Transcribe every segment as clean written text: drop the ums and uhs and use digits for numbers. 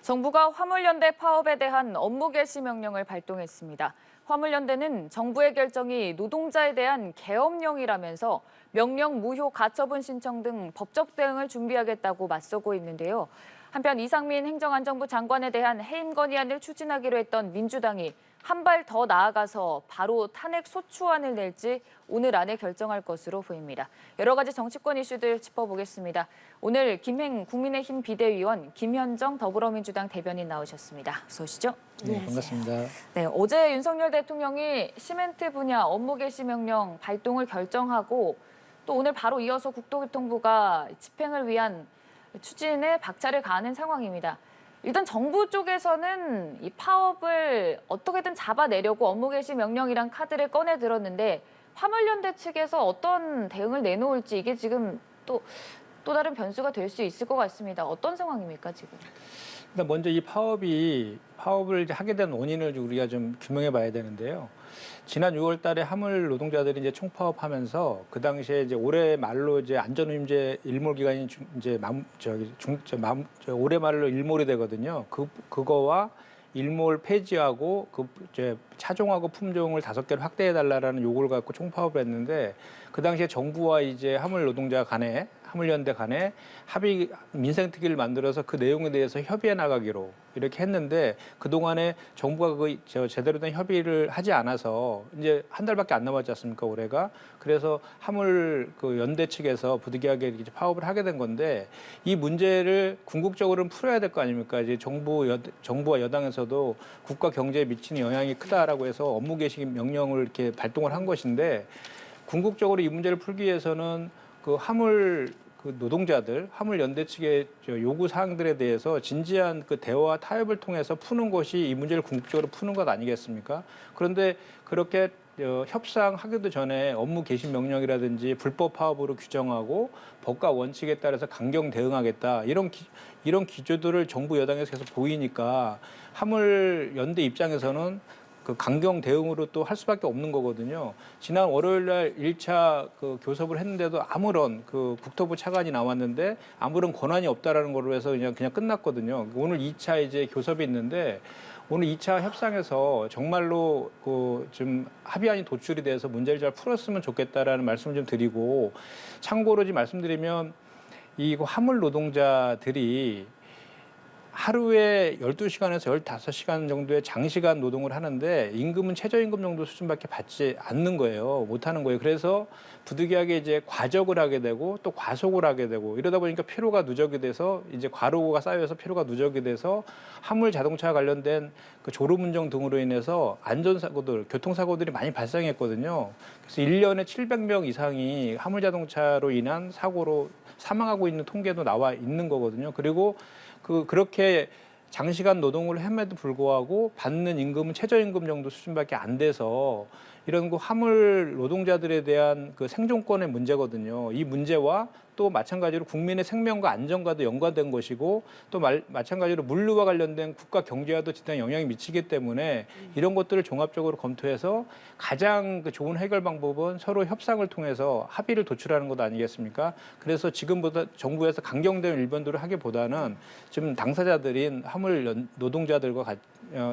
정부가 화물연대 파업에 대한 업무 개시 명령을 발동했습니다. 화물연대는 정부의 결정이 노동자에 대한 계엄령이라면서 명령 무효 가처분 신청 등 법적 대응을 준비하겠다고 맞서고 있는데요. 한편 이상민 행정안전부 장관에 대한 해임 건의안을 추진하기로 했던 민주당이 한 발 더 나아가서 바로 탄핵 소추안을 낼지 오늘 안에 결정할 것으로 보입니다. 여러 가지 정치권 이슈들 짚어보겠습니다. 오늘 김행 국민의힘 비대위원, 김현정 더불어민주당 대변인 나오셨습니다. 어서 오시죠. 네, 반갑습니다. 네, 어제 윤석열 대통령이 시멘트 분야 업무 개시 명령 발동을 결정하고 또 오늘 바로 이어서 국토교통부가 집행을 위한 추진에 박차를 가하는 상황입니다. 일단 정부 쪽에서는 이 파업을 어떻게든 잡아내려고 업무 개시 명령이란 카드를 꺼내 들었는데 화물연대 측에서 어떤 대응을 내놓을지 이게 지금 또 다른 변수가 될 수 있을 것 같습니다. 어떤 상황입니까, 지금? 일단 먼저 이 파업을 이제 하게 된 원인을 우리가 좀 규명해 봐야 되는데요. 지난 6월 달에 화물 노동자들이 이제 총파업하면서 그 당시에 이제 올해 말로 이제 안전운임제 일몰 기간이 올해 말로 일몰이 되거든요. 그거와 일몰 폐지하고 이제 차종하고 품종을 5개를 확대해 달라라는 요구를 갖고 총파업을 했는데 그 당시에 정부와 이제 화물연대 간에 합의 민생특위를 만들어서 그 내용에 대해서 협의해 나가기로 이렇게 했는데 그동안에 정부가 제대로 된 협의를 하지 않아서 이제 한 달밖에 안 남았지 않습니까, 올해가. 그래서 화물 연대 측에서 부득이하게 이렇게 파업을 하게 된 건데 이 문제를 궁극적으로는 풀어야 될 거 아닙니까? 이제 정부와 여당에서도 국가 경제에 미치는 영향이 크다라고 해서 업무 개시 명령을 이렇게 발동을 한 것인데 궁극적으로 이 문제를 풀기 위해서는 화물 연대 측의 요구 사항들에 대해서 진지한 대화와 타협을 통해서 푸는 것이 이 문제를 궁극적으로 푸는 것 아니겠습니까? 그런데 그렇게 협상하기도 전에 업무 개시 명령이라든지 불법 파업으로 규정하고 법과 원칙에 따라서 강경 대응하겠다 이런 기조들을 정부 여당에서 계속 보이니까 화물 연대 입장에서는 강경 대응으로 또 할 수밖에 없는 거거든요. 지난 월요일 날 1차 교섭을 했는데도 아무런 국토부 차관이 나왔는데 아무런 권한이 없다라는 걸로 해서 그냥 끝났거든요. 오늘 2차 이제 교섭이 있는데 오늘 2차 협상에서 정말로 좀 합의안이 도출이 돼서 문제를 잘 풀었으면 좋겠다라는 말씀을 좀 드리고 참고로 좀 말씀드리면 이 화물 노동자들이 하루에 12시간에서 15시간 정도의 장시간 노동을 하는데 임금은 최저임금 정도 수준밖에 받지 않는 거예요. 못 하는 거예요. 그래서 부득이하게 이제 과적을 하게 되고 또 과속을 하게 되고 이러다 보니까 피로가 누적이 돼서 이제 과로가 쌓여서 피로가 누적이 돼서 화물 자동차 관련된 졸음운전 등으로 인해서 안전사고들, 교통사고들이 많이 발생했거든요. 그래서 1년에 700명 이상이 화물 자동차로 인한 사고로 사망하고 있는 통계도 나와 있는 거거든요. 그리고 그렇게 장시간 노동을 함에도 불구하고 받는 임금은 최저임금 정도 수준밖에 안 돼서 이런 화물 노동자들에 대한 생존권의 문제거든요. 이 문제와 또 마찬가지로 국민의 생명과 안전과도 연관된 것이고 또 마찬가지로 물류와 관련된 국가 경제와도 지대한 영향이 미치기 때문에 이런 것들을 종합적으로 검토해서 가장 좋은 해결 방법은 서로 협상을 통해서 합의를 도출하는 것 아니겠습니까? 그래서 지금보다 정부에서 강경된 일변도를 하기보다는 좀 당사자들인 화물 노동자들과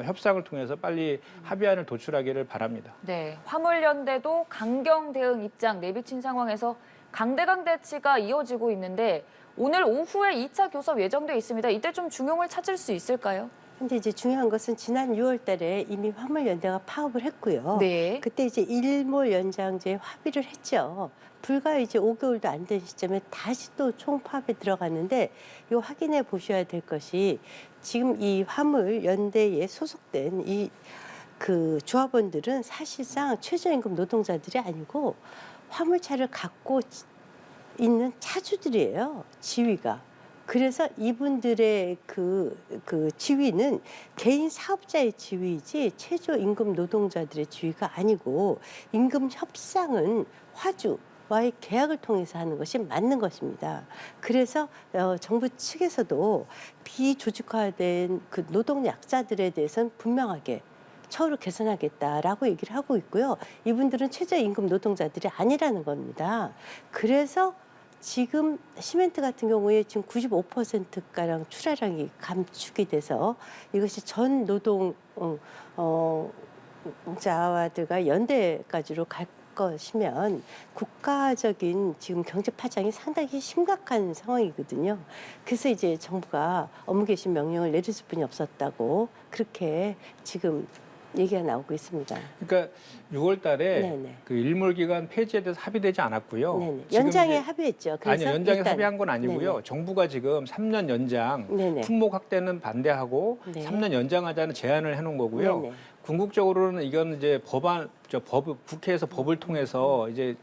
협상을 통해서 빨리 합의안을 도출하기를 바랍니다. 네, 화물연대도 강경 대응 입장 내비친 상황에서 강대강 대치가 이어지고 있는데 오늘 오후에 2차 교섭 예정돼 있습니다. 이때 좀 중용을 찾을 수 있을까요? 근데 이제 중요한 것은 지난 6월 달에 이미 화물연대가 파업을 했고요. 네. 그때 이제 일몰 연장제에 합의를 했죠. 불과 이제 5개월도 안 된 시점에 다시 또 총파업에 들어갔는데 이거 확인해 보셔야 될 것이 지금 이 화물연대에 소속된 조합원들은 사실상 최저임금 노동자들이 아니고 화물차를 갖고 있는 차주들이에요. 지위가. 그래서 이분들의 지위는 개인 사업자의 지위이지 최저임금 노동자들의 지위가 아니고 임금 협상은 화주와의 계약을 통해서 하는 것이 맞는 것입니다. 그래서 정부 측에서도 비조직화된 노동 약자들에 대해서는 분명하게 처우를 개선하겠다라고 얘기를 하고 있고요. 이분들은 최저임금 노동자들이 아니라는 겁니다. 그래서 지금 시멘트 같은 경우에 지금 95%가량 출하량이 감축이 돼서 이것이 전 노동자와들과 연대까지로 갈 것이면 국가적인 지금 경제 파장이 상당히 심각한 상황이거든요. 그래서 이제 정부가 업무 개시 명령을 내릴 수뿐이 없었다고 그렇게 지금 얘기가 나오고 있습니다. 그러니까 6월 달에 네네. 그 일몰 기간 폐지에 대해서 합의되지 않았고요. 네네. 지금 연장에 이제 합의했죠. 아니요, 연장에 일단- 합의한 건 아니고요. 네네. 정부가 지금 3년 연장, 네네. 품목 확대는 반대하고 네. 3년 연장하자는 제안을 해놓은 거고요. 네네. 궁극적으로는 이건 이제 국회에서 법을 통해서 이제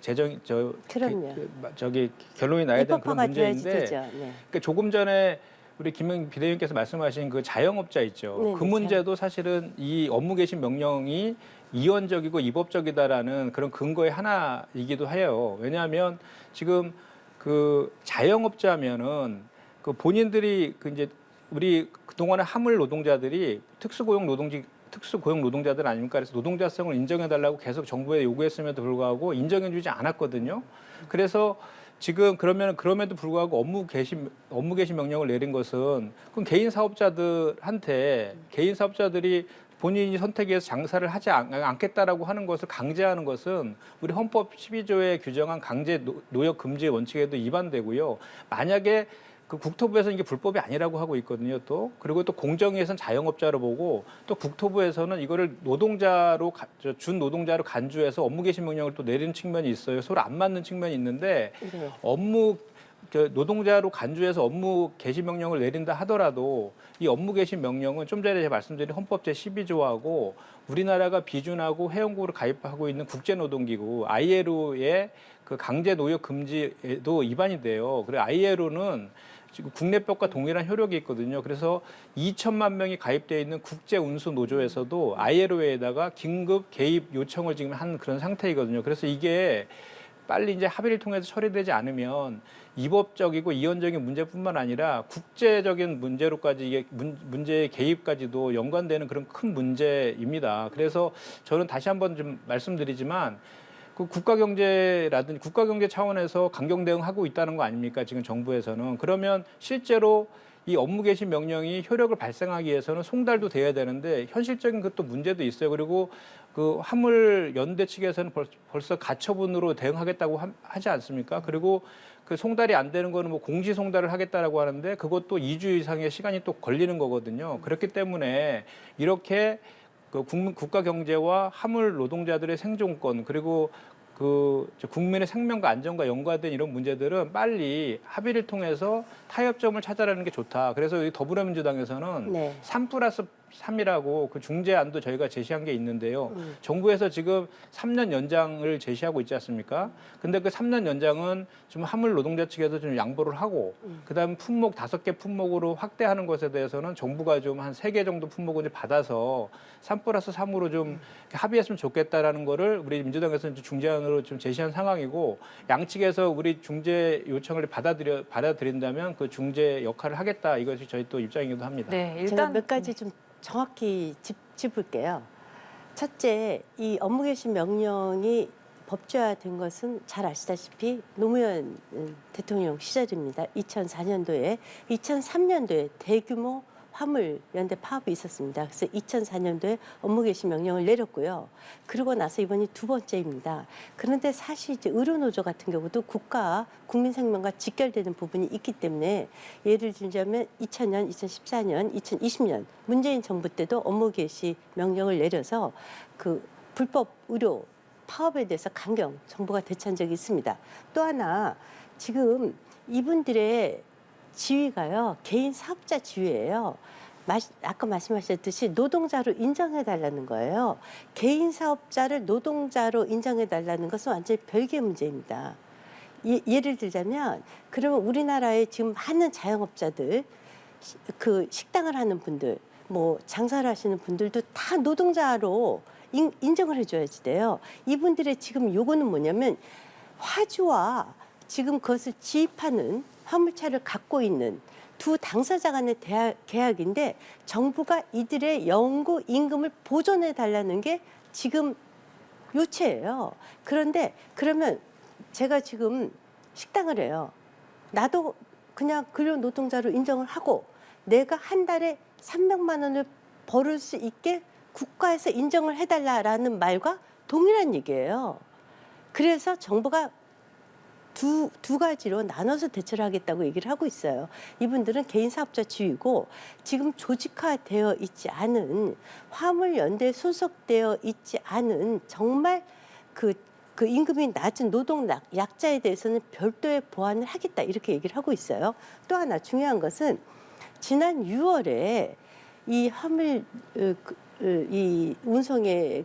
그럼요. 저기 결론이 나야 되는 그런 입법화가 돼야지 문제인데, 되죠. 네. 그러니까 조금 전에 우리 김영 비대위원께서 말씀하신 그 자영업자 있죠. 네네, 그 문제도 사실은 이 업무 개시 명령이 이원적이고 이법적이다라는 그런 근거의 하나이기도 해요. 왜냐하면 지금 그 자영업자면은 그 본인들이 그 이제 우리 그동안의 화물 노동자들이 특수고용 노동자들 아닙니까? 그래서 노동자성을 인정해달라고 계속 정부에 요구했음에도 불구하고 인정해주지 않았거든요. 그래서 지금 그럼에도 불구하고 업무 개시 명령을 내린 것은 그럼 개인 사업자들이 본인이 선택해서 장사를 하지 않겠다라고 하는 것을 강제하는 것은 우리 헌법 12조에 규정한 강제 노역 금지 원칙에도 위반되고요. 만약에 그 국토부에서는 이게 불법이 아니라고 하고 있거든요. 그리고 또 공정위에서는 자영업자로 보고 또 국토부에서는 이거를 준 노동자로 간주해서 업무 개시 명령을 또 내리는 측면이 있어요. 서로 안 맞는 측면이 있는데 네. 노동자로 간주해서 업무 개시 명령을 내린다 하더라도 이 업무 개시 명령은 좀 전에 제가 말씀드린 헌법 제12조하고 우리나라가 비준하고 회원국으로 가입하고 있는 국제노동기구 ILO의 그 강제 노역 금지에도 위반이 돼요. 그리고 ILO는 지금 국내법과 동일한 효력이 있거든요. 그래서 2천만 명이 가입되어 있는 국제운수노조에서도 ILO에다가 긴급 개입 요청을 지금 한 그런 상태이거든요. 그래서 이게 빨리 이제 합의를 통해서 처리되지 않으면 이법적이고 이원적인 문제뿐만 아니라 국제적인 문제로까지 이게 문제의 개입까지도 연관되는 그런 큰 문제입니다. 그래서 저는 다시 한번 좀 말씀드리지만 그 국가경제 차원에서 강경 대응하고 있다는 거 아닙니까? 지금 정부에서는. 그러면 실제로 이 업무 개시 명령이 효력을 발생하기 위해서는 송달도 돼야 되는데 현실적인 그것도 문제도 있어요. 그리고 그 화물 연대 측에서는 벌써 가처분으로 대응하겠다고 하지 않습니까? 그리고 그 송달이 안 되는 거는 뭐 공시 송달을 하겠다라고 하는데 그것도 2주 이상의 시간이 또 걸리는 거거든요. 그렇기 때문에 이렇게 그 국가 경제와 화물 노동자들의 생존권 그리고 그 국민의 생명과 안전과 연관된 이런 문제들은 빨리 합의를 통해서 타협점을 찾아라는 게 좋다. 그래서 더불어민주당에서는 네. 3+3이라고 그 중재안도 저희가 제시한 게 있는데요. 정부에서 지금 3년 연장을 제시하고 있지 않습니까? 근데 그 3년 연장은 좀 화물 노동자 측에서 좀 양보를 하고 그다음 품목 5개 품목으로 확대하는 것에 대해서는 정부가 좀 한 3개 정도 품목을 받아서 3+3으로 좀 합의했으면 좋겠다라는 거를 우리 민주당에서는 중재안으로 좀 제시한 상황이고 양측에서 우리 중재 요청을 받아들인다면 그 중재 역할을 하겠다. 이것이 저희 또 입장이기도 합니다. 네, 제가 일단 몇 가지 좀 정확히 짚을게요. 첫째, 이 업무 개시 명령이 법제화된 것은 잘 아시다시피 노무현 대통령 시절입니다. 2003년도에 대규모 화물 연대 파업이 있었습니다. 그래서 2004년도에 업무 개시 명령을 내렸고요. 그러고 나서 이번이 두 번째입니다. 그런데 사실 이제 의료노조 같은 경우도 국가와 국민 생명과 직결되는 부분이 있기 때문에 예를 들자면 2000년, 2014년, 2020년 문재인 정부 때도 업무 개시 명령을 내려서 그 불법 의료 파업에 대해서 강경 정부가 대처한 적이 있습니다. 또 하나 지금 이분들의 지위가요 개인 사업자 지위예요. 아까 말씀하셨듯이 노동자로 인정해달라는 거예요. 개인 사업자를 노동자로 인정해달라는 것은 완전히 별개의 문제입니다. 예를 들자면 그러면 우리나라에 지금 많은 자영업자들 그 식당을 하는 분들 뭐 장사를 하시는 분들도 다 노동자로 인정을 해줘야지 돼요. 이분들의 지금 요구는 뭐냐면 화주와 지금 그것을 지입하는 화물차를 갖고 있는 두 당사자 간의 계약인데 정부가 이들의 영구 임금을 보존해 달라는 게 지금 요체예요. 그런데 그러면 제가 지금 식당을 해요. 나도 그냥 근로 노동자로 인정을 하고 내가 한 달에 300만 원을 벌을 수 있게 국가에서 인정을 해달라라는 말과 동일한 얘기예요. 그래서 정부가 두 가지로 나눠서 대처를 하겠다고 얘기를 하고 있어요. 이분들은 개인 사업자 지위고 지금 조직화되어 있지 않은 화물연대에 소속되어 있지 않은 정말 그 임금이 낮은 노동 약자에 대해서는 별도의 보완을 하겠다 이렇게 얘기를 하고 있어요. 또 하나 중요한 것은 지난 6월에 이 화물 이 운송의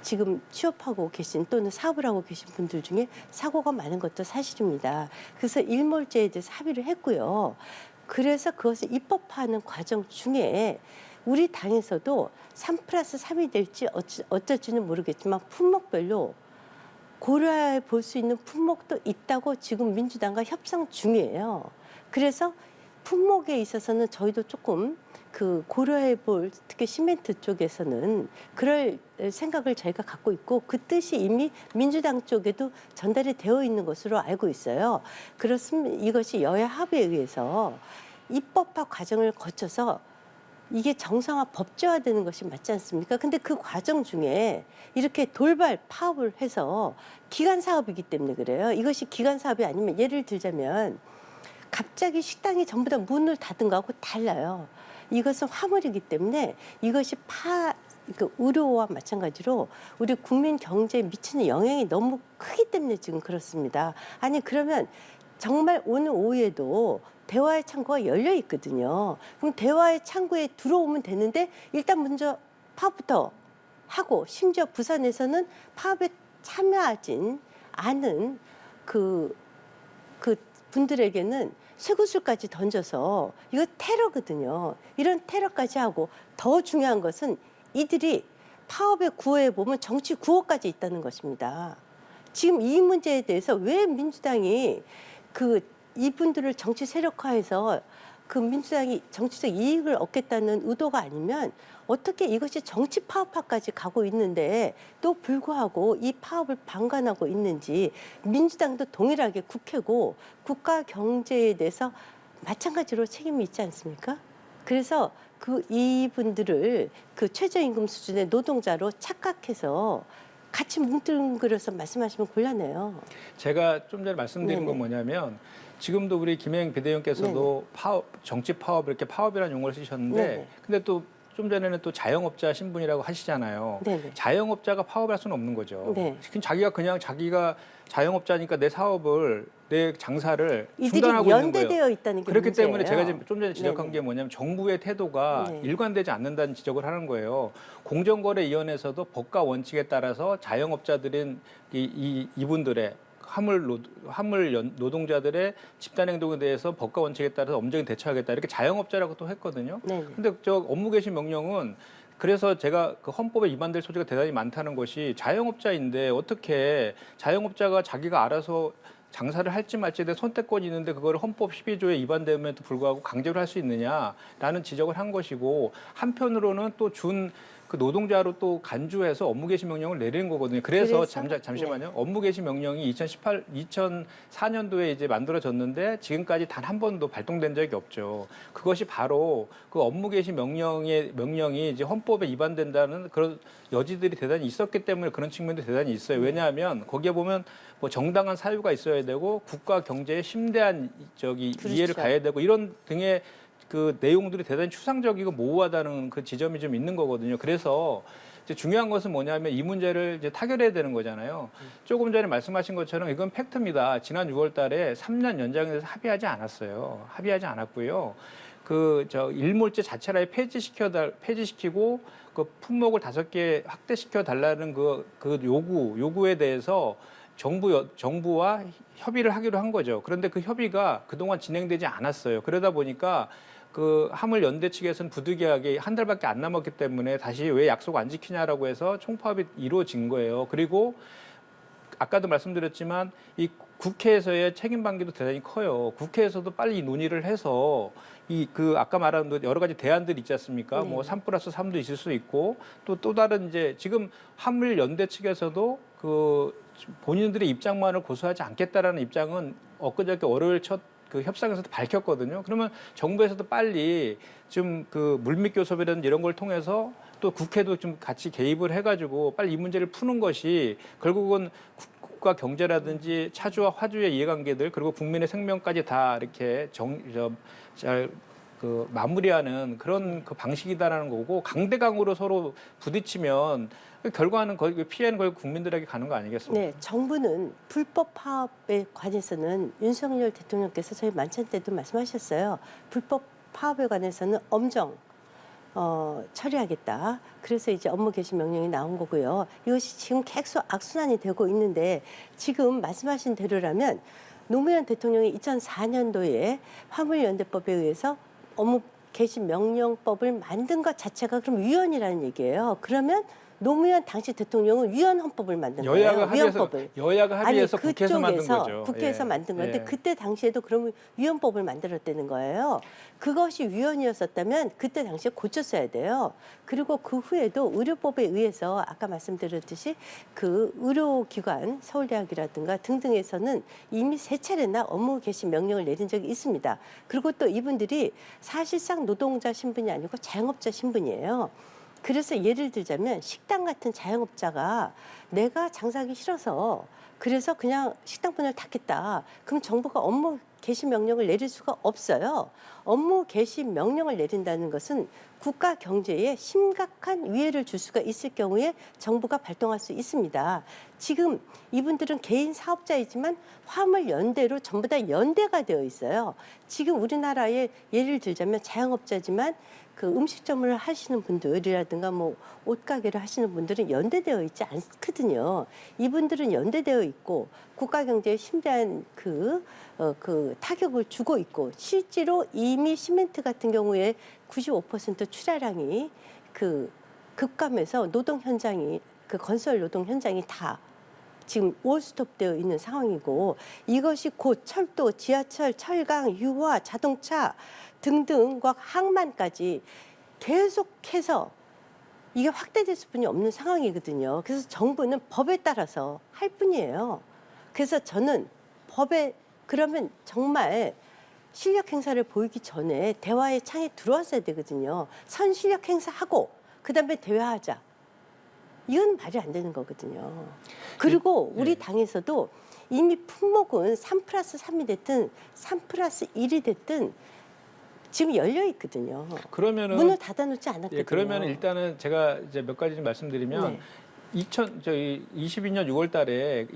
지금 취업하고 계신 또는 사업을 하고 계신 분들 중에 사고가 많은 것도 사실입니다. 그래서 일몰제에 대해서 합의를 했고요. 그래서 그것을 입법화하는 과정 중에 우리 당에서도 3+3이 될지 어쩔지는 모르겠지만 품목별로 고려해 볼 수 있는 품목도 있다고 지금 민주당과 협상 중이에요. 그래서 품목에 있어서는 저희도 조금 고려해 볼 특히 시멘트 쪽에서는 그럴 생각을 저희가 갖고 있고 그 뜻이 이미 민주당 쪽에도 전달이 되어 있는 것으로 알고 있어요. 그렇습니다. 이것이 여야 합의에 의해서 입법화 과정을 거쳐서 이게 정상화 법제화되는 것이 맞지 않습니까? 근데 그 과정 중에 이렇게 돌발 파업을 해서 기간 사업이기 때문에 그래요. 이것이 기간 사업이 아니면 예를 들자면 갑자기 식당이 전부 다 문을 닫은 거하고 달라요. 이것은 화물이기 때문에 이것이 의료와 마찬가지로 우리 국민 경제에 미치는 영향이 너무 크기 때문에 지금 그렇습니다. 아니 그러면 정말 오늘 오후에도 대화의 창구가 열려 있거든요. 그럼 대화의 창구에 들어오면 되는데 일단 먼저 파업부터 하고 심지어 부산에서는 파업에 참여하진 않은 그 분들에게는 쇠구슬까지 던져서 이거 테러거든요. 이런 테러까지 하고 더 중요한 것은 이들이 파업의 구호에 보면 정치 구호까지 있다는 것입니다. 지금 이 문제에 대해서 왜 민주당이 이분들을 정치 세력화해서 민주당이 정치적 이익을 얻겠다는 의도가 아니면 어떻게 이것이 정치 파업화까지 가고 있는데 또 불구하고 이 파업을 방관하고 있는지 민주당도 동일하게 국회고 국가 경제에 대해서 마찬가지로 책임이 있지 않습니까? 그래서 이분들을 최저임금 수준의 노동자로 착각해서 같이 뭉뚱그려서 말씀하시면 곤란해요. 제가 좀 전에 말씀드린 네네. 건 뭐냐면 지금도 우리 김혜영 비대위원께서도 정치 파업 이렇게 파업이라는 용어를 쓰셨는데 네네. 근데 또 좀 전에는 또 자영업자 신분이라고 하시잖아요. 네네. 자영업자가 파업할 수는 없는 거죠. 네. 자기가 자영업자니까 내 장사를 이들이 중단하고 있는 거예요. 연대되어 있다는 게 그렇기 문제예요. 때문에 제가 지금 좀 전에 지적한 네네. 게 뭐냐면 정부의 태도가 네. 일관되지 않는다는 지적을 하는 거예요. 공정거래위원회에서도 법과 원칙에 따라서 자영업자들인 이분들의 화물 노동자들의 집단 행동에 대해서 법과 원칙에 따라서 엄정히 대처하겠다 이렇게 자영업자라고 또 했거든요. 네네. 근데 업무 개시 명령은 그래서 제가 헌법에 위반될 소지가 대단히 많다는 것이 자영업자인데 어떻게 자영업자가 자기가 알아서 장사를 할지 말지에 대해 선택권이 있는데 그걸 헌법 12조에 위반됨에도 불구하고 강제로 할 수 있느냐라는 지적을 한 것이고 한편으로는 또 노동자로 또 간주해서 업무 개시 명령을 내리는 거거든요. 그래서 잠시만요. 업무 개시 명령이 2004년도에 이제 만들어졌는데 지금까지 단 한 번도 발동된 적이 없죠. 그것이 바로 그 업무 개시 명령이 이제 헌법에 위반된다는 그런 여지들이 대단히 있었기 때문에 그런 측면도 대단히 있어요. 왜냐하면 거기에 보면 뭐 정당한 사유가 있어야 되고 국가 경제에 심대한 이해를 가야 되고 이런 등의 내용들이 대단히 추상적이고 모호하다는 그 지점이 좀 있는 거거든요. 그래서 이제 중요한 것은 뭐냐면 이 문제를 이제 타결해야 되는 거잖아요. 조금 전에 말씀하신 것처럼 이건 팩트입니다. 지난 6월 달에 3년 연장에 대해서 합의하지 않았어요. 합의하지 않았고요. 일몰제 자체를 아예 폐지시키고 품목을 5개 확대시켜 달라는 요구에 대해서 정부와 협의를 하기로 한 거죠. 그런데 그 협의가 그동안 진행되지 않았어요. 그러다 보니까 화물연대 측에서는 부득이하게 한 달밖에 안 남았기 때문에 다시 왜 약속 안 지키냐라고 해서 총파업이 이루어진 거예요. 그리고 아까도 말씀드렸지만 이 국회에서의 책임 방기도 대단히 커요. 국회에서도 빨리 논의를 해서 아까 말한 여러 가지 대안들이 있지 않습니까? 네. 뭐 3+3도 있을 수 있고 또 다른 이제 지금 화물연대 측에서도 본인들의 입장만을 고수하지 않겠다라는 입장은 엊그저께 월요일 첫 그 협상에서도 밝혔거든요. 그러면 정부에서도 빨리 좀 그 물밑 교섭이라든지 이런 걸 통해서 또 국회도 좀 같이 개입을 해가지고 빨리 이 문제를 푸는 것이 결국은 국가 경제라든지 차주와 화주의 이해관계들 그리고 국민의 생명까지 다 이렇게 잘 그 마무리하는 그런 그 방식이다라는 거고 강대강으로 서로 부딪히면 그 결과는 거의 피해는 거의 국민들에게 가는 거 아니겠습니까? 네, 정부는 불법 파업에 관해서는 윤석열 대통령께서 저희 만찬 때도 말씀하셨어요. 불법 파업에 관해서는 엄정 처리하겠다. 그래서 이제 업무 개시 명령이 나온 거고요. 이것이 지금 계속 악순환이 되고 있는데 지금 말씀하신 대로라면 노무현 대통령이 2004년도에 화물연대법에 의해서 업무 개시 명령법을 만든 것 자체가 그럼 위헌이라는 얘기예요. 그러면 노무현 당시 대통령은 위헌 헌법을 만든 거예요. 여야가 합의해서 국회에서 만든 거죠. 국회에서 예. 만든 건데 예. 그때 당시에도 그러면 위헌법을 만들었다는 거예요. 그것이 위헌이었었다면 그때 당시에 고쳤어야 돼요. 그리고 그 후에도 의료법에 의해서 아까 말씀드렸듯이 그 의료기관 서울대학이라든가 등등에서는 이미 3차례나 업무 개시 명령을 내린 적이 있습니다. 그리고 또 이분들이 사실상 노동자 신분이 아니고 자영업자 신분이에요. 그래서 예를 들자면 식당 같은 자영업자가 내가 장사하기 싫어서 그래서 그냥 식당 문을 닫겠다. 그럼 정부가 업무 개시 명령을 내릴 수가 없어요. 업무 개시 명령을 내린다는 것은 국가 경제에 심각한 위해를 줄 수가 있을 경우에 정부가 발동할 수 있습니다. 지금 이분들은 개인 사업자이지만 화물연대로 전부 다 연대가 되어 있어요. 지금 우리나라에 예를 들자면 자영업자지만 그 음식점을 하시는 분들이라든가 뭐 옷가게를 하시는 분들은 연대되어 있지 않거든요. 이분들은 연대되어 있고 국가 경제에 심대한 그 타격을 주고 있고 실제로 이미 시멘트 같은 경우에 95% 출하량이 그 급감해서 노동 현장이 그 건설 노동 현장이 다 지금 올스톱되어 있는 상황이고 이것이 곧 철도, 지하철, 철강, 유화, 자동차 등등과 항만까지 계속해서 이게 확대될 수뿐이 없는 상황이거든요. 그래서 정부는 법에 따라서 할 뿐이에요. 그래서 저는 법에 그러면 정말 실력 행사를 보이기 전에 대화의 창에 들어왔어야 되거든요. 선 실력 행사하고 그다음에 대화하자. 이건 말이 안 되는 거거든요. 그리고 우리 당에서도 이미 품목은 3+3이 됐든 3+1이 됐든 지금 열려 있거든요. 그러면은 문을 닫아놓지 않았거든요. 예, 그러면 일단은 제가 이제 몇 가지 좀 말씀드리면 네. 2022년 6월 달에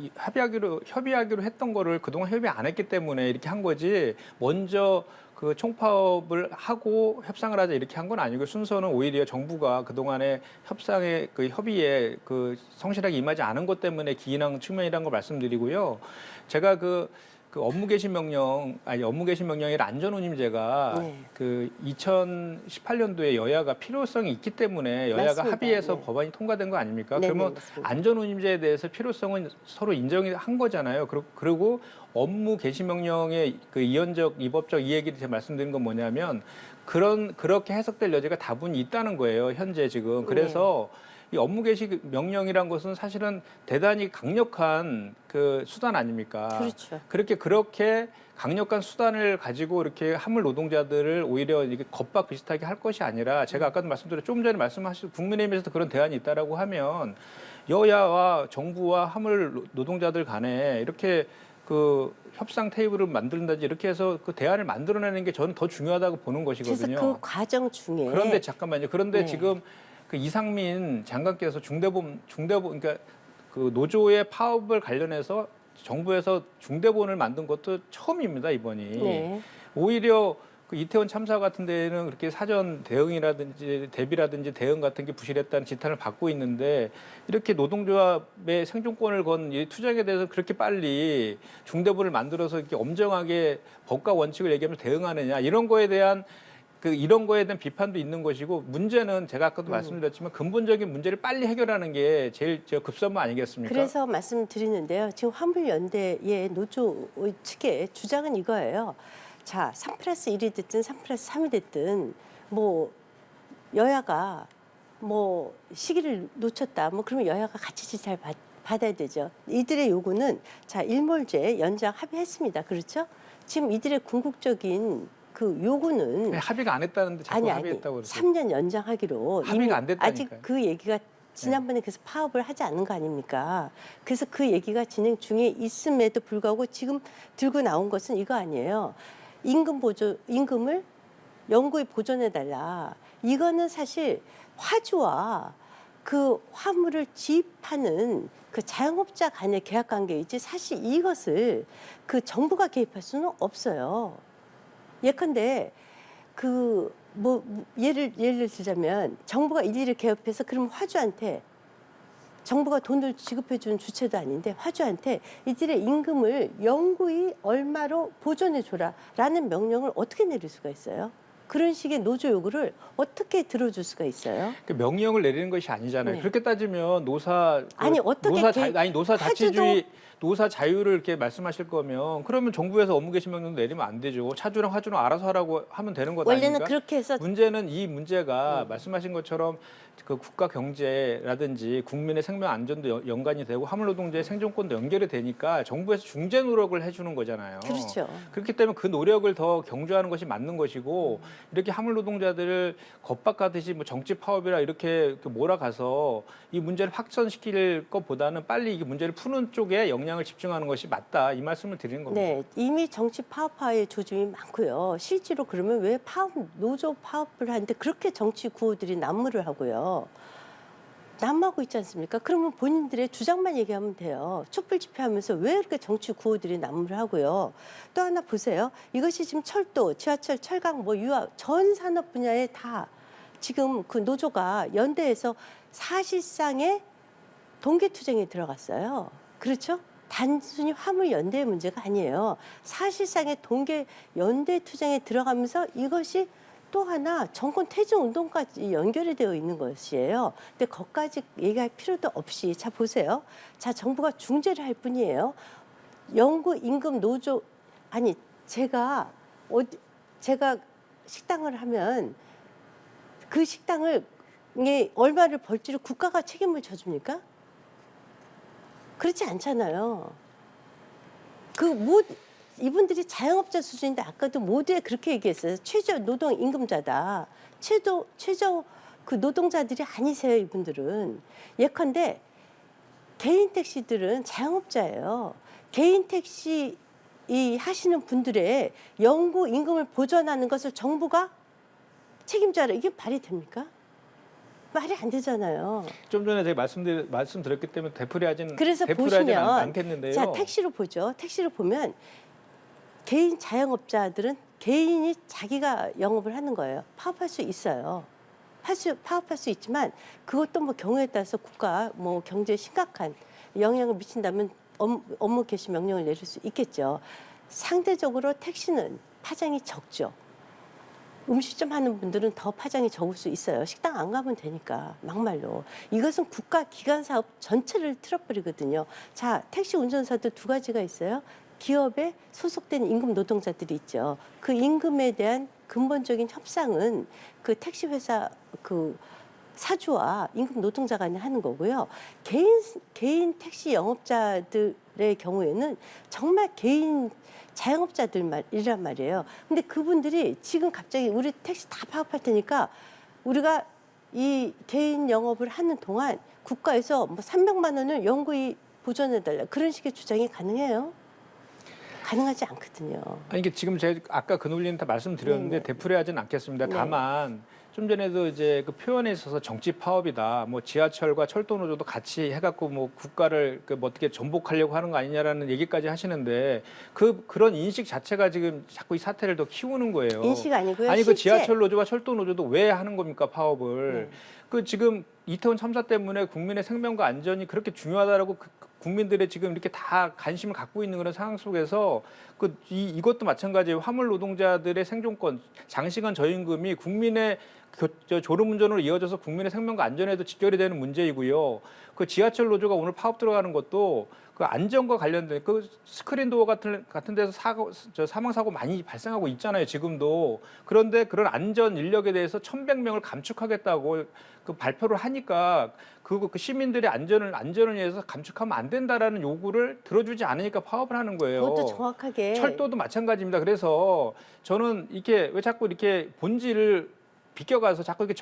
협의하기로 했던 거를 그동안 협의 안 했기 때문에 이렇게 한 거지 먼저 그 총파업을 하고 협상을 하자 이렇게 한 건 아니고 순서는 오히려 정부가 그동안에 협상에 그 협의에 그 성실하게 임하지 않은 것 때문에 기인한 측면이라는 걸 말씀드리고요. 제가 그 업무 개시 명령이 안전운임제가 네. 그 2018년도에 여야가 필요성이 있기 때문에 여야가 맞습니다. 합의해서 네. 법안이 통과된 거 아닙니까? 네, 그러면 네, 맞습니다. 안전운임제에 대해서 필요성은 서로 인정이 한 거잖아요. 그리고 업무 개시 명령의 그 이법적 이해기를 제가 말씀드린 건 뭐냐면 그렇게 해석될 여지가 다분히 있다는 거예요. 현재 지금. 그래서 이 업무 개시 명령이란 것은 사실은 대단히 강력한 그 수단 아닙니까? 그렇죠. 그렇게 강력한 수단을 가지고 이렇게 화물 노동자들을 오히려 이렇게 겁박 비슷하게 할 것이 아니라 제가 아까도 말씀드렸 좀 전에 말씀하신 국민의힘에서도 그런 대안이 있다라고 하면 여야와 정부와 화물 노동자들 간에 이렇게 그 협상 테이블을 만든다든지 이렇게 해서 그 대안을 만들어내는 게 저는 더 중요하다고 보는 것이거든요. 그래서 그 과정 중에 그런데 잠깐만요. 그런데 네. 지금 그 이상민 장관께서 중대본 그러니까 그 노조의 파업을 관련해서 정부에서 중대본을 만든 것도 처음입니다, 이번이. 네. 오히려 그 이태원 참사 같은 데는 그렇게 사전 대응이라든지 대비라든지 대응 같은 게 부실했다는 지탄을 받고 있는데 이렇게 노동조합의 생존권을 건 이 투쟁에 대해서 그렇게 빨리 중대본을 만들어서 이렇게 엄정하게 법과 원칙을 얘기하면서 대응하느냐 이런 거에 대한 비판도 있는 것이고 문제는 제가 아까도 말씀드렸지만 근본적인 문제를 빨리 해결하는 게 제일 급선무 아니겠습니까? 그래서 말씀드리는데요. 지금 화물연대의 노조 측의 주장은 이거예요. 자, 3+1이 됐든 3+3이 됐든 뭐 여야가 뭐 시기를 놓쳤다. 뭐 그러면 여야가 같이 질타를 받아야 되죠. 이들의 요구는 자 일몰제 연장 합의했습니다. 그렇죠? 지금 이들의 궁극적인 그 요구는 합의가 안 했다는데 자꾸 아니 합의했다고 그러죠. 3년 연장하기로 합의가 이미 안 됐다니까요. 아직 그 얘기가 지난번에 그래서 파업을 하지 않은 거 아닙니까? 그래서 그 얘기가 진행 중에 있음에도 불구하고 지금 들고 나온 것은 이거 아니에요. 임금을 영구히 보존해 달라. 이거는 사실 화주와 그 화물을 지입하는 그 자영업자 간의 계약 관계이지 사실 이것을 그 정부가 개입할 수는 없어요. 예컨대 그 뭐 예를 들자면 정부가 일일이 개업해서 그럼 화주한테 정부가 돈을 지급해 준 주체도 아닌데 화주한테 이들의 임금을 영구히 얼마로 보존해 줘라라는 명령을 어떻게 내릴 수가 있어요? 그런 식의 노조 요구를 어떻게 들어줄 수가 있어요? 그 명령을 내리는 것이 아니잖아요. 네. 그렇게 따지면 아니 노사 자치주의, 노사 자유를 이렇게 말씀하실 거면 그러면 정부에서 업무 개시 명령 내리면 안 되죠. 차주랑 화주는 알아서 하라고 하면 되는 것 아닙니까? 원래는 그렇게 해서 문제는 이 문제가 말씀하신 것처럼 그 국가 경제라든지 국민의 생명 안전도 연관이 되고 화물 노동자의 생존권도 연결이 되니까 정부에서 중재 노력을 해주는 거잖아요. 그렇죠. 그렇기 때문에 그 노력을 더 경주하는 것이 맞는 것이고 이렇게 화물 노동자들을 겁박하듯이 뭐 정치 파업이라 이렇게 몰아가서 이 문제를 확전시킬 것보다는 빨리 이 문제를 푸는 쪽에 역량을 집중하는 것이 맞다 이 말씀을 드리는 겁니다. 네, 이미 정치 파업화의 조짐이 많고요. 실제로 그러면 왜 노조 파업을 하는데 그렇게 정치 구호들이 난무를 하고요. 난무하고 있지 않습니까? 그러면 본인들의 주장만 얘기하면 돼요. 촛불 집회하면서 왜 이렇게 정치 구호들이 난무를 하고요. 또 하나 보세요. 이것이 지금 철도, 지하철, 철강, 뭐 유압 전 산업 분야에 다 지금 그 노조가 연대해서 사실상의 동계투쟁에 들어갔어요. 그렇죠? 단순히 화물 연대의 문제가 아니에요. 사실상의 동계 연대 투쟁에 들어가면서 이것이 또 하나 정권 퇴진 운동까지 연결이 되어 있는 것이에요. 근데 거기까지 얘기할 필요도 없이 자 보세요. 자 정부가 중재를 할 뿐이에요. 영구 임금 노조 아니 제가 식당을 하면 그 식당을 얼마를 벌지를 국가가 책임을 져줍니까? 그렇지 않잖아요. 이분들이 자영업자 수준인데 아까도 모두에 그렇게 얘기했어요. 최저 노동 임금자다. 최저 그 노동자들이 아니세요, 이분들은. 예컨대 개인 택시들은 자영업자예요. 개인 택시 하시는 분들의 영구 임금을 보전하는 것을 정부가 책임져라. 이게 말이 됩니까? 말이 안 되잖아요. 좀 전에 제가 말씀드렸기 때문에 되풀이하진 그래서 보시면 않겠는데요. 자 택시로 보죠. 택시로 보면 개인 자영업자들은 개인이 자기가 영업을 하는 거예요. 파업할 수 있어요. 파업할 수 있지만 그것도 뭐 경우에 따라서 국가 뭐 경제에 심각한 영향을 미친다면 업무 개시 명령을 내릴 수 있겠죠. 상대적으로 택시는 파장이 적죠. 음식점 하는 분들은 더 파장이 적을 수 있어요. 식당 안 가면 되니까 막말로. 이것은 국가 기관 사업 전체를 틀어버리거든요. 자, 택시 운전사도 두 가지가 있어요. 기업에 소속된 임금 노동자들이 있죠. 그 임금에 대한 근본적인 협상은 그 택시 회사 그 사주와 임금 노동자 간에 하는 거고요. 개인 택시 영업자들의 경우에는 정말 개인 자영업자들이란 말이에요. 근데 그분들이 지금 갑자기 우리 택시 다 파업할 테니까 우리가 이 개인 영업을 하는 동안 국가에서 뭐 300만 원을 영구히 보전해달라. 그런 식의 주장이 가능해요? 가능하지 않거든요. 아니 이게 지금 제가 아까 그 논리는 다 말씀드렸는데 네네. 되풀이하진 않겠습니다. 네. 다만 좀 전에도 이제 그 표현에 있어서 정치 파업이다. 뭐 지하철과 철도 노조도 같이 해갖고 뭐 국가를 뭐 어떻게 전복하려고 하는 거 아니냐라는 얘기까지 하시는데 그런 인식 자체가 지금 자꾸 이 사태를 더 키우는 거예요. 인식 아니고요. 아니 그 실제 지하철 노조와 철도 노조도 왜 하는 겁니까 파업을? 네. 그 지금 이태원 참사 때문에 국민의 생명과 안전이 그렇게 중요하다라고 국민들의 지금 이렇게 다 관심을 갖고 있는 그런 상황 속에서 이것도 마찬가지예요. 화물 노동자들의 생존권, 장시간 저임금이 국민의 졸음운전으로 이어져서 국민의 생명과 안전에도 직결이 되는 문제이고요. 그 지하철 노조가 오늘 파업 들어가는 것도 그 안전과 관련된 그 스크린 도어 같은 데서 사망 사고 많이 발생하고 있잖아요. 지금도. 그런데 그런 안전 인력에 대해서 1,100명을 감축하겠다고 그 발표를 하니까 그 시민들의 안전을 위해서 감축하면 안 된다라는 요구를 들어주지 않으니까 파업을 하는 거예요. 그것도 정확하게 철도도 마찬가지입니다. 그래서 저는 이렇게 왜 자꾸 이렇게 본질을 비껴가서 자꾸 이렇게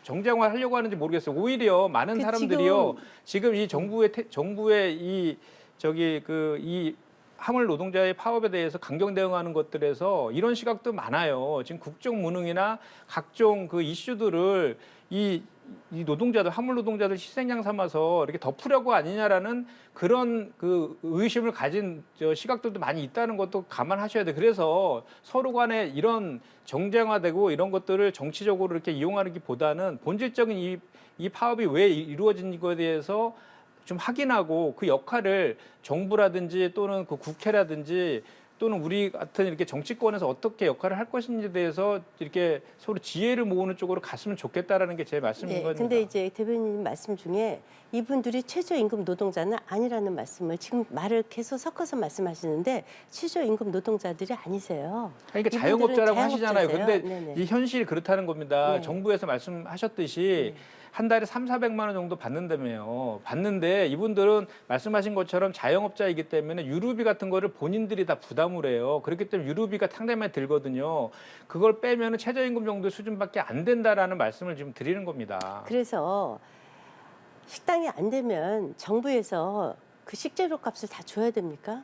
정쟁화 하려고 하는지 모르겠어요. 오히려 많은 사람들이요. 지금 이 정부의 이 화물 노동자의 파업에 대해서 강경 대응하는 것들에서 이런 시각도 많아요. 지금 국정 무능이나 각종 그 이슈들을 이 노동자들, 화물 노동자들 희생양 삼아서 이렇게 덮으려고 아니냐라는 그런 그 의심을 가진 시각들도 많이 있다는 것도 감안하셔야 돼요. 그래서 서로 간에 이런 정쟁화되고 이런 것들을 정치적으로 이렇게 이용하기보다는 본질적인 이 파업이 왜 이루어진 것에 대해서 좀 확인하고 그 역할을 정부라든지 또는 그 국회라든지 또는 우리 같은 이렇게 정치권에서 어떻게 역할을 할 것인지에 대해서 이렇게 서로 지혜를 모으는 쪽으로 갔으면 좋겠다라는 게 제 말씀인 네, 겁니다. 근데 이제 대변인 말씀 중에 이분들이 최저임금 노동자는 아니라는 말씀을 지금 말을 계속 섞어서 말씀하시는데 최저임금 노동자들이 아니세요. 그러니까 이분들은 자영업자라고 하시잖아요. 자영업자세요. 근데 네네. 이 현실이 그렇다는 겁니다. 네. 정부에서 말씀하셨듯이 한 달에 300~400만 원 정도 받는다며요. 받는데 이분들은 말씀하신 것처럼 자영업자이기 때문에 유류비 같은 거를 본인들이 다 부담을 해요. 그렇기 때문에 유류비가 상당히 들거든요. 그걸 빼면 최저임금 정도 수준밖에 안 된다라는 말씀을 지금 드리는 겁니다. 그래서 식당이 안 되면 정부에서 그 식재료 값을 다 줘야 됩니까?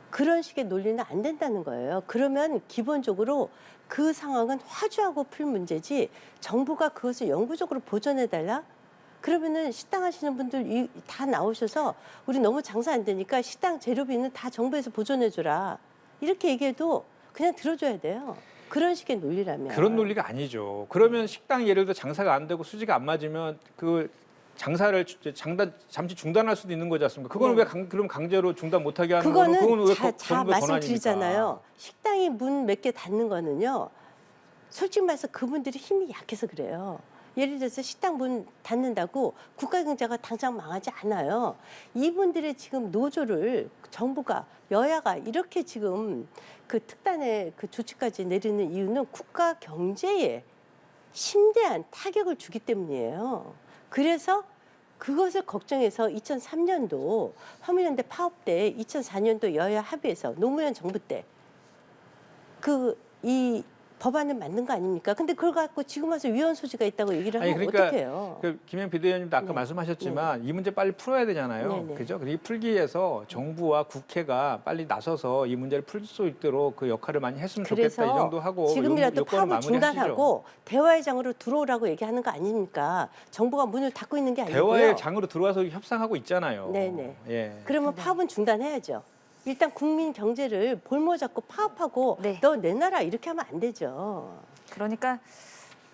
그런 식의 논리는 안 된다는 거예요. 그러면 기본적으로 그 상황은 화주하고 풀 문제지 정부가 그것을 영구적으로 보존해달라? 그러면은 식당 하시는 분들 다 나오셔서 우리 너무 장사 안 되니까 식당 재료비는 다 정부에서 보존해줘라. 이렇게 얘기해도 그냥 들어줘야 돼요. 그런 식의 논리라면. 그런 논리가 아니죠. 그러면 식당 예를 들어 장사가 안 되고 수지가 안 맞으면 그 장사를 잠시 중단할 수도 있는 거지 않습니까? 그거는 네. 왜 그럼 강제로 중단 못하게 하는 그거는 그건 왜 자 정부의 권한입니까? 말씀드리잖아요. 식당이 문 몇 개 닫는 거는요. 솔직히 말해서 그분들이 힘이 약해서 그래요. 예를 들어서 식당 문 닫는다고 국가 경제가 당장 망하지 않아요. 이분들의 지금 노조를 정부가 여야가 이렇게 지금 그 특단의 그 조치까지 내리는 이유는 국가 경제에 심대한 타격을 주기 때문이에요. 그래서 그것을 걱정해서 2003년도 화물연대 파업 때 2004년도 여야 합의해서 노무현 정부 때 이 법안을 만든 거 아닙니까? 근데 그걸 갖고 지금 와서 위헌 소지가 있다고 얘기를 하면 어떡해요? 김영 비대위원님도 아까 네. 말씀하셨지만 이 문제 빨리 풀어야 되잖아요. 네네. 그죠? 그리고 풀기 위해서 정부와 국회가 빨리 나서서 이 문제를 풀 수 있도록 그 역할을 많이 했으면 좋겠다. 이 정도 하고 지금이라도 요건을 파업을 마무리하시죠. 중단하고 대화의 장으로 들어오라고 얘기하는 거 아닙니까? 정부가 문을 닫고 있는 게 아니고요. 대화의 장으로 들어와서 협상하고 있잖아요. 네네. 예. 그러면 파업은 중단해야죠. 일단 국민 경제를 볼모 잡고 파업하고 네. 너 내놔라 이렇게 하면 안 되죠. 그러니까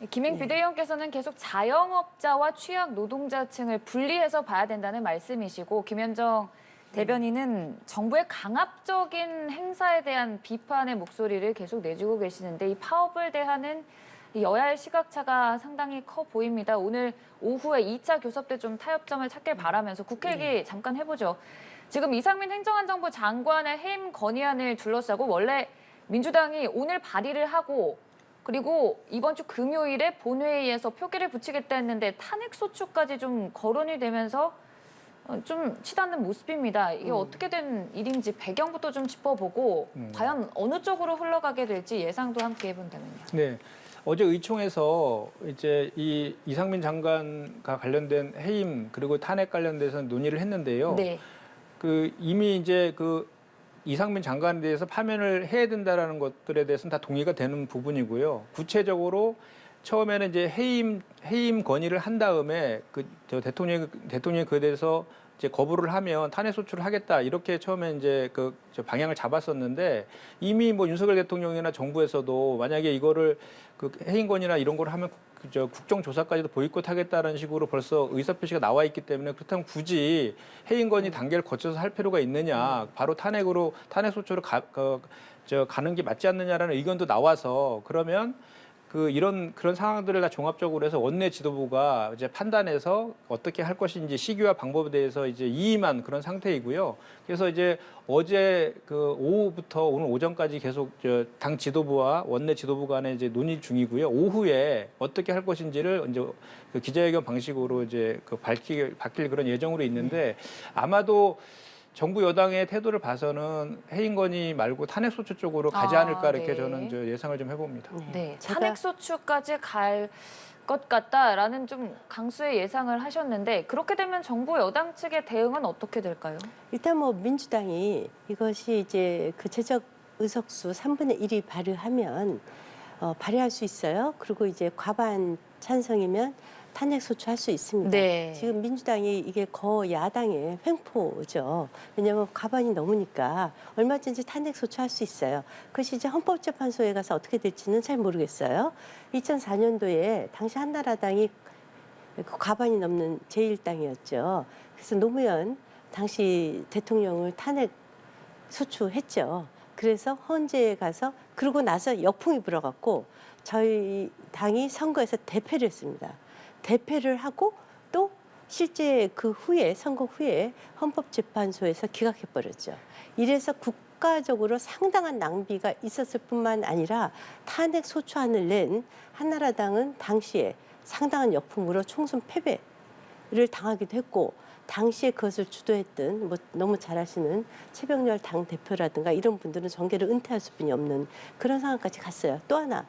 김행 비대위원께서는 계속 자영업자와 취약 노동자층을 분리해서 봐야 된다는 말씀이시고 김현정 대변인은 정부의 강압적인 행사에 대한 비판의 목소리를 계속 내주고 계시는데 이 파업을 대하는 이 여야의 시각차가 상당히 커 보입니다. 오늘 오후에 2차 교섭 때 좀 타협점을 찾길 바라면서 국회 얘기 잠깐 해보죠. 지금 이상민 행정안전부 장관의 해임 건의안을 둘러싸고 원래 민주당이 오늘 발의를 하고 그리고 이번 주 금요일에 본회의에서 표기를 붙이겠다 했는데 탄핵소추까지 좀 거론이 되면서 좀 치닫는 모습입니다. 이게 어떻게 된 일인지 배경부터 좀 짚어보고 과연 어느 쪽으로 흘러가게 될지 예상도 함께 해본다면요. 네. 어제 의총에서 이제 이 이상민 장관과 관련된 해임 그리고 탄핵 관련돼서 논의를 했는데요. 네. 그 이미 이제 그 이상민 장관에 대해서 파면을 해야 된다라는 것들에 대해서는 다 동의가 되는 부분이고요. 구체적으로 처음에는 이제 해임 건의를 한 다음에 저 대통령이 그에 대해서 이제 거부를 하면 탄핵 소추를 하겠다 이렇게 처음에 이제 저 방향을 잡았었는데 이미 뭐 윤석열 대통령이나 정부에서도 만약에 이거를 그 해임권이나 이런 걸 하면 저 국정조사까지도 보이콧하겠다는 식으로 벌써 의사표시가 나와 있기 때문에 그렇다면 굳이 해임권이 단계를 거쳐서 할 필요가 있느냐, 바로 탄핵 소추로 가는 게 맞지 않느냐라는 의견도 나와서 그러면 그런 상황들을 다 종합적으로 해서 원내 지도부가 이제 판단해서 어떻게 할 것인지 시기와 방법에 대해서 이제 이임한 그런 상태이고요. 그래서 이제 어제 오후부터 오늘 오전까지 계속 당 지도부와 원내 지도부 간에 이제 논의 중이고요. 오후에 어떻게 할 것인지를 이제 기자회견 방식으로 이제 밝힐 그런 예정으로 있는데 아마도 정부 여당의 태도를 봐서는 해임건의 말고 탄핵소추 쪽으로 가지 않을까 이렇게 네. 저는 예상을 좀 해봅니다. 네, 탄핵소추까지 갈 것 같다라는 좀 강수의 예상을 하셨는데 그렇게 되면 정부 여당 측의 대응은 어떻게 될까요? 일단 뭐 민주당이 이것이 이제 그 제적 의석수 3분의 1이 발의하면 발의할 수 있어요. 그리고 이제 과반 찬성이면 탄핵 소추할 수 있습니다. 네. 지금 민주당이 이게 거야당의 횡포죠. 왜냐하면 과반이 넘으니까 얼마든지 탄핵 소추할 수 있어요. 그것이 이제 헌법재판소에 가서 어떻게 될지는 잘 모르겠어요. 2004년도에 당시 한나라당이 그 과반이 넘는 제1당이었죠. 그래서 노무현 당시 대통령을 탄핵 소추했죠. 그래서 헌재에 가서 그러고 나서 역풍이 불어갖고 저희 당이 선거에서 대패를 했습니다. 대패를 하고 또 실제 그 후에 선거 후에 헌법재판소에서 기각해버렸죠. 이래서 국가적으로 상당한 낭비가 있었을 뿐만 아니라 탄핵 소추안을 낸 한나라당은 당시에 상당한 역풍으로 총선 패배를 당하기도 했고 당시에 그것을 주도했던 뭐 너무 잘 아시는 최병렬 당 대표라든가 이런 분들은 정계를 은퇴할 수뿐이 없는 그런 상황까지 갔어요. 또 하나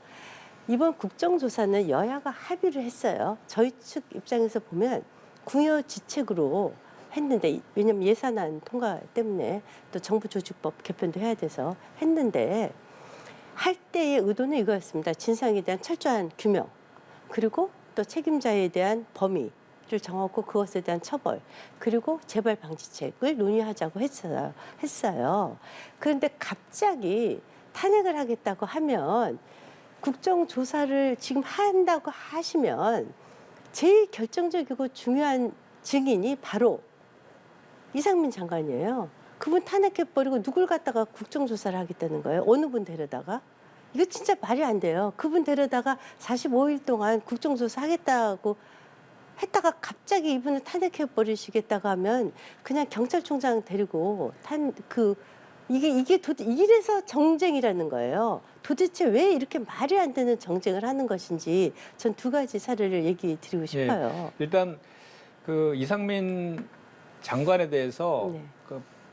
이번 국정조사는 여야가 합의를 했어요. 저희 측 입장에서 보면 궁여지책으로 했는데 왜냐하면 예산안 통과 때문에 또 정부조직법 개편도 해야 돼서 했는데 할 때의 의도는 이거였습니다. 진상에 대한 철저한 규명 그리고 또 책임자에 대한 범위를 정하고 그것에 대한 처벌 그리고 재발 방지책을 논의하자고 했어요. 그런데 갑자기 탄핵을 하겠다고 하면 국정조사를 지금 한다고 하시면 제일 결정적이고 중요한 증인이 바로 이상민 장관이에요. 그분 탄핵해버리고 누굴 갖다가 국정조사를 하겠다는 거예요? 어느 분 데려다가? 이거 진짜 말이 안 돼요. 그분 데려다가 45일 동안 국정조사 하겠다고 했다가 갑자기 이분을 탄핵해버리시겠다고 하면 그냥 경찰총장 데리고 이래서 정쟁이라는 거예요. 도대체 왜 이렇게 말이 안 되는 정쟁을 하는 것인지 전 두 가지 사례를 얘기 드리고 싶어요. 일단 이상민 장관에 대해서 네.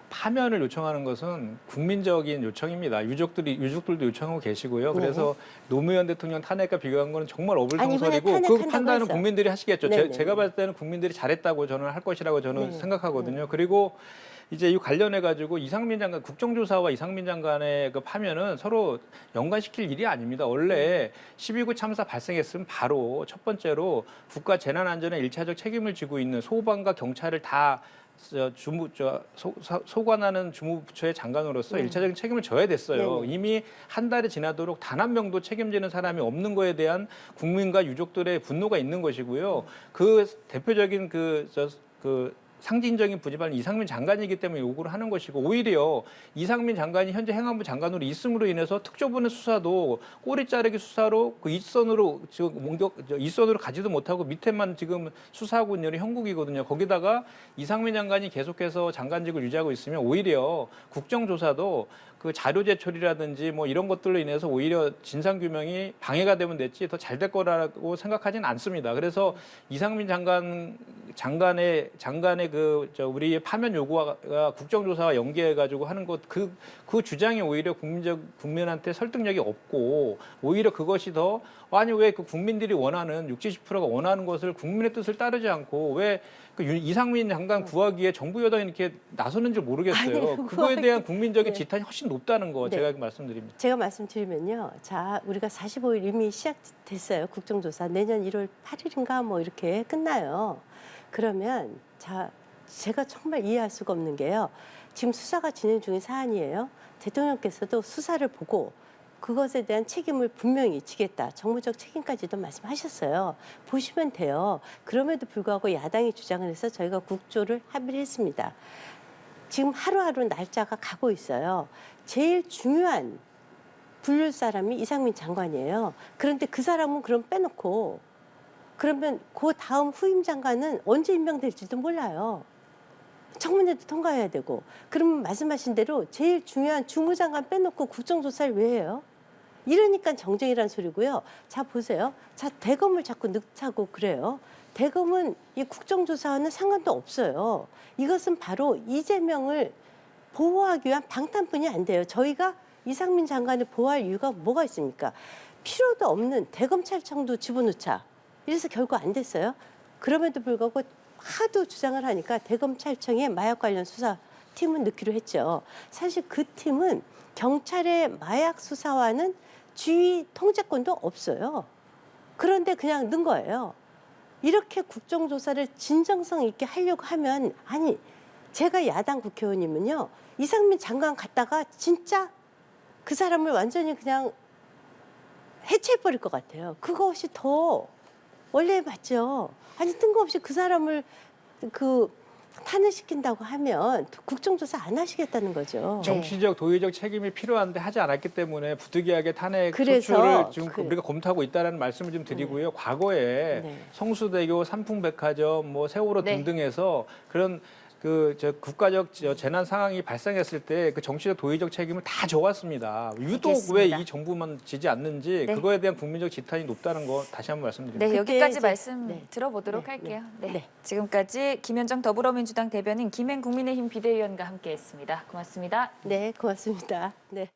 파면을 요청하는 것은 국민적인 요청입니다. 유족들도 요청하고 계시고요. 그래서 노무현 대통령 탄핵과 비교한 거는 정말 어불성설이고 그 판단은 했어요. 국민들이 하시겠죠. 네네. 제가 봤을 때는 국민들이 잘했다고 저는 할 것이라고 저는 네. 생각하거든요. 그리고 이제 이 관련해 가지고 이상민 장관 국정조사와 이상민 장관의 그 파면은 서로 연관시킬 일이 아닙니다. 원래 12구 참사 발생했으면 바로 첫 번째로 국가 재난안전에 일차적 책임을 지고 있는 소방과 경찰을 다 소관하는 주무부처의 장관으로서 일차적인 책임을 져야 됐어요. 네네. 이미 한 달이 지나도록 단 한 명도 책임지는 사람이 없는 거에 대한 국민과 유족들의 분노가 있는 것이고요. 그 대표적인 상징적인 분이발 이상민 장관이기 때문에 요구를 하는 것이고 오히려 이상민 장관이 현재 행안부 장관으로 있음으로 인해서 특조본의 수사도 꼬리 자르기 수사로 그 윗선으로 가지도 못하고 밑에만 지금 수사하고 있는 형국이거든요. 거기다가 이상민 장관이 계속해서 장관직을 유지하고 있으면 오히려 국정조사도 그 자료 제출이라든지 뭐 이런 것들로 인해서 오히려 진상규명이 방해가 되면 됐지 더 잘 될 거라고 생각하지는 않습니다. 그래서 이상민 장관의 우리의 파면 요구가 국정조사와 연계해가지고 하는 것 그 주장이 오히려 국민한테 설득력이 없고 오히려 그것이 더 아니 왜 그 국민들이 원하는 60~70%가 원하는 것을 국민의 뜻을 따르지 않고 왜 그 이상민 장관 구하기에 정부 여당이 이렇게 나서는지 모르겠어요. 그거에 대한 국민적인 지탄이 훨씬 높다는 거 제가 말씀드립니다. 제가 말씀드리면요. 자, 우리가 45일 이미 시작됐어요. 국정조사. 내년 1월 8일인가 뭐 이렇게 끝나요. 그러면 자, 제가 정말 이해할 수가 없는 게요. 지금 수사가 진행 중인 사안이에요. 대통령께서도 수사를 보고 그것에 대한 책임을 분명히 지겠다. 정무적 책임까지도 말씀하셨어요. 보시면 돼요. 그럼에도 불구하고 야당이 주장을 해서 저희가 국조를 합의를 했습니다. 지금 하루하루 날짜가 가고 있어요. 제일 중요한 분류 사람이 이상민 장관이에요. 그런데 그 사람은 그럼 빼놓고 그러면 그 다음 후임 장관은 언제 임명될지도 몰라요. 청문회도 통과해야 되고. 그러면 말씀하신 대로 제일 중요한 주무장관 빼놓고 국정조사를 왜 해요? 이러니까 정쟁이란 소리고요. 자 보세요. 자 대검을 자꾸 넣자고 그래요. 대검은 이 국정조사와는 상관도 없어요. 이것은 바로 이재명을 보호하기 위한 방탄뿐이 안 돼요. 저희가 이상민 장관을 보호할 이유가 뭐가 있습니까? 필요도 없는 대검찰청도 집어넣자. 이래서 결국 안 됐어요. 그럼에도 불구하고 하도 주장을 하니까 대검찰청에 마약 관련 수사팀은 넣기로 했죠. 사실 그 팀은 경찰의 마약 수사와는 주의 통제권도 없어요. 그런데 그냥 넣은 거예요. 이렇게 국정조사를 진정성 있게 하려고 하면 아니 제가 야당 국회의원이면요. 이상민 장관 갔다가 진짜 그 사람을 완전히 그냥 해체해버릴 것 같아요. 그것이 더 원래 맞죠. 아니 뜬금없이 그 사람을 탄핵시킨다고 하면 국정조사 안 하시겠다는 거죠. 정치적 도의적 책임이 필요한데 하지 않았기 때문에 부득이하게 탄핵 그래서 소추를 지금 우리가 검토하고 있다는 말씀을 좀 드리고요. 과거에 네. 성수대교, 삼풍백화점, 뭐 세월호 네. 등등에서 그런 국가적 재난 상황이 발생했을 때 그 정치적 도의적 책임을 다 져왔습니다. 유독 왜 알겠습니다. 이 정부만 지지 않는지 네. 그거에 대한 국민적 지탄이 높다는 거 다시 한번 말씀드립니다. 네, 그때 여기까지 이제- 말씀 네. 들어보도록 네, 할게요. 네, 네. 네. 지금까지 김현정 더불어민주당 대변인 김행 국민의힘 비대위원과 함께했습니다. 고맙습니다. 네, 고맙습니다. 네.